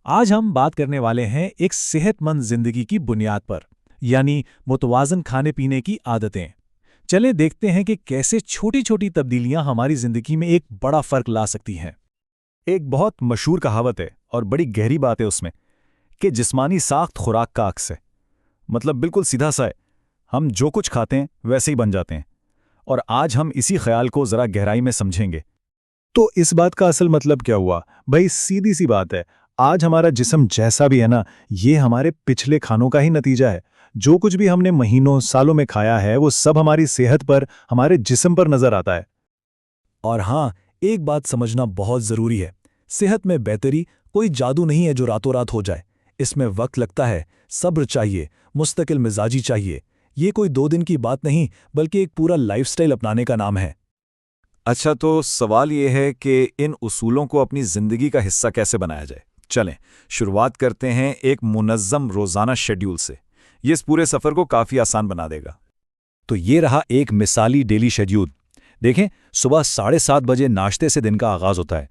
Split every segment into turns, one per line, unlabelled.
आज हम बात करने वाले हैं एक सेहतमंद जिंदगी की बुनियाद पर, यानी मुतवाज़न खाने पीने की आदतें। चलें देखते हैं कि कैसे छोटी छोटी तब्दीलियां हमारी जिंदगी में एक बड़ा फर्क ला सकती हैं।
एक बहुत मशहूर कहावत है और बड़ी गहरी बात है उसमें कि जिस्मानी साख्त खुराक का अक्स है। मतलब बिल्कुल सीधा सा है, हम जो कुछ खाते हैं वैसे ही बन जाते हैं। और आज हम इसी ख्याल को ज़रा गहराई में समझेंगे।
तो इस बात का असल मतलब क्या हुआ? भाई सीधी सी बात है, आज हमारा जिस्म जैसा भी है ना, ये हमारे पिछले खानों का ही नतीजा है। जो कुछ भी हमने महीनों सालों में खाया है वो सब हमारी सेहत पर, हमारे जिस्म पर नजर आता है।
और हाँ, एक बात समझना बहुत ज़रूरी है, सेहत में बेहतरी कोई जादू नहीं है जो रातों रात हो जाए। इसमें वक्त लगता है, सब्र चाहिए, मुस्तकिल मिजाजी चाहिए। ये कोई 2 दिन की बात नहीं, बल्कि एक पूरा लाइफस्टाइल अपनाने का नाम है।
अच्छा, तो सवाल ये है कि इन उसूलों को अपनी ज़िंदगी का हिस्सा कैसे बनाया जाए। चलें, शुरुआत करते हैं एक मुनज़्ज़म रोज़ाना शेड्यूल से। ये इस पूरे सफ़र को काफ़ी आसान बना देगा।
तो ये रहा एक मिसाली डेली शेड्यूल। देखें, सुबह 7:30 बजे नाश्ते से दिन का आगाज़ होता है।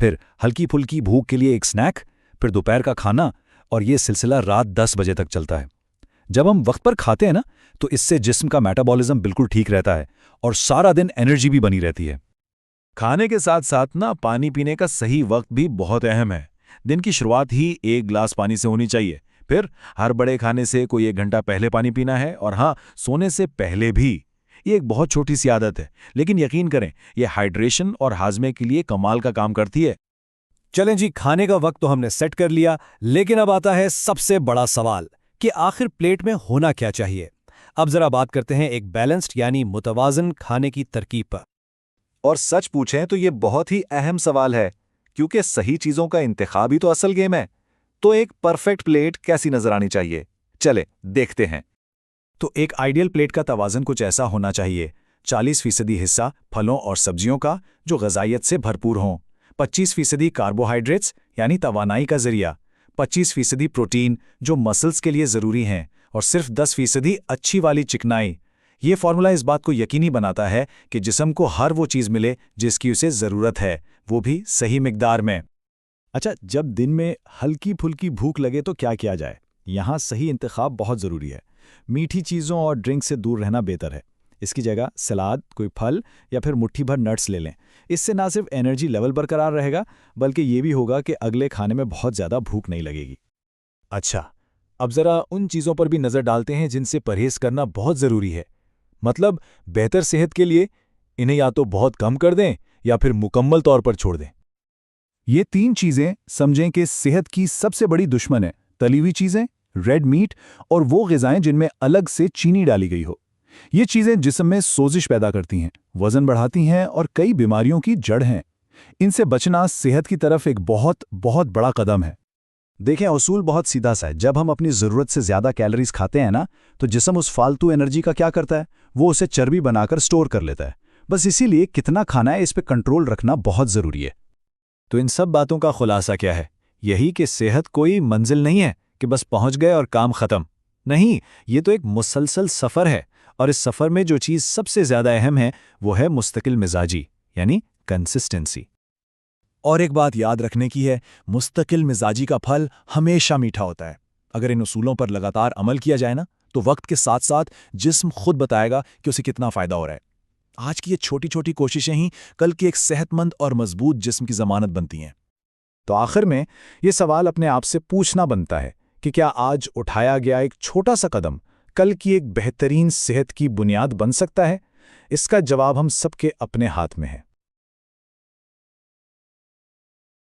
फिर हल्की फुल्की भूख के लिए एक स्नैक, फिर दोपहर का खाना, और ये सिलसिला रात 10 बजे तक चलता है। जब हम वक्त पर खाते हैं ना, तो इससे जिस्म का मेटाबॉलिज्म बिल्कुल ठीक रहता है और सारा दिन एनर्जी भी बनी रहती है।
खाने के साथ साथ ना पानी पीने का सही वक्त भी बहुत अहम है। दिन की शुरुआत ही 1 गिलास पानी से होनी चाहिए। फिर हर बड़े खाने से कोई 1 घंटा पहले पानी पीना है, और हाँ, सोने से पहले भी। ये एक बहुत छोटी सी आदत है, लेकिन यकीन करें, ये हाइड्रेशन और हाजमे के लिए कमाल का काम करती है।
चलें जी, खाने का वक्त तो हमने सेट कर लिया, लेकिन अब आता है सबसे बड़ा सवाल कि आखिर प्लेट में होना क्या चाहिए। अब जरा बात करते हैं एक बैलेंस्ड यानी मुतवाज़न खाने की तरकीब पर।
और सच पूछें तो ये बहुत ही अहम सवाल है, क्योंकि सही चीज़ों का इंतखाब ही तो असल गेम है। तो एक परफेक्ट प्लेट कैसी नजर आनी चाहिए, चले देखते हैं।
तो एक आइडियल प्लेट का तवाज़न कुछ ऐसा होना चाहिए: 40% हिस्सा फलों और सब्जियों का जो ग़िज़ाइयत से भरपूर हों, 25% कार्बोहाइड्रेट्स यानी तवानाई का ज़रिया, 25% प्रोटीन जो मसल्स के लिए ज़रूरी हैं, और सिर्फ 10% अच्छी वाली चिकनाई। ये फार्मूला इस बात को यकीनी बनाता है कि जिस्म को हर वो चीज़ मिले जिसकी उसे ज़रूरत है, वो भी सही मिकदार में।
अच्छा, जब दिन में हल्की फुल्की भूख लगे तो क्या किया जाए? यहाँ सही इंतखाब बहुत ज़रूरी है। मीठी चीज़ों और ड्रिंक से दूर रहना बेहतर है। इसकी जगह सलाद, कोई फल या फिर मुट्ठी भर नट्स ले लें। इससे ना सिर्फ एनर्जी लेवल बरकरार रहेगा, बल्कि ये भी होगा कि अगले खाने में बहुत ज़्यादा भूख नहीं लगेगी।
अच्छा, अब ज़रा उन चीज़ों पर भी नज़र डालते हैं जिनसे परहेज़ करना बहुत ज़रूरी है। मतलब बेहतर सेहत के लिए इन्हें या तो बहुत कम कर दें या फिर मुकम्मल तौर पर छोड़ दें।
ये 3 चीज़ें समझें कि सेहत की सबसे बड़ी दुश्मन है: तली हुई चीज़ें, रेड मीट और वो ग़िज़ाएं जिनमें अलग से चीनी डाली गई हो। ये चीज़ें जिस्म में सोजिश पैदा करती हैं, वज़न बढ़ाती हैं और कई बीमारियों की जड़ हैं। इनसे बचना सेहत की तरफ एक बहुत बहुत बड़ा कदम है।
देखें, उसूल बहुत सीधा सा है। जब हम अपनी ज़रूरत से ज़्यादा कैलोरीज खाते हैं ना, तो जिस्म उस फालतू एनर्जी का क्या करता है? वो उसे चर्बी बनाकर स्टोर कर लेता है। बस इसीलिए कितना खाना है इस पे कंट्रोल रखना बहुत ज़रूरी है। तो इन सब बातों का खुलासा क्या है? यही कि सेहत कोई मंजिल नहीं है कि बस पहुंच गए और काम ख़त्म। नहीं, ये तो एक मुसलसल सफ़र है, और इस सफ़र में जो चीज़ सबसे ज़्यादा अहम है वो है मुस्तकिल मिजाजी यानी कंसिस्टेंसी। और एक बात याद रखने की है, मुस्तकिल मिजाजी का फल हमेशा मीठा होता है। अगर इन उसूलों पर लगातार अमल किया जाए ना, तो वक्त के साथ साथ जिस्म खुद बताएगा कि उसे कितना फ़ायदा हो रहा है। आज की ये छोटी छोटी कोशिशें ही कल की एक सेहतमंद और मजबूत जिस्म की ज़मानत बनती हैं। तो आखिर में ये सवाल अपने आप से पूछना बनता है कि क्या आज उठाया गया एक छोटा सा कदम कल की एक बेहतरीन सेहत की बुनियाद बन सकता है? इसका जवाब हम सबके अपने हाथ में है।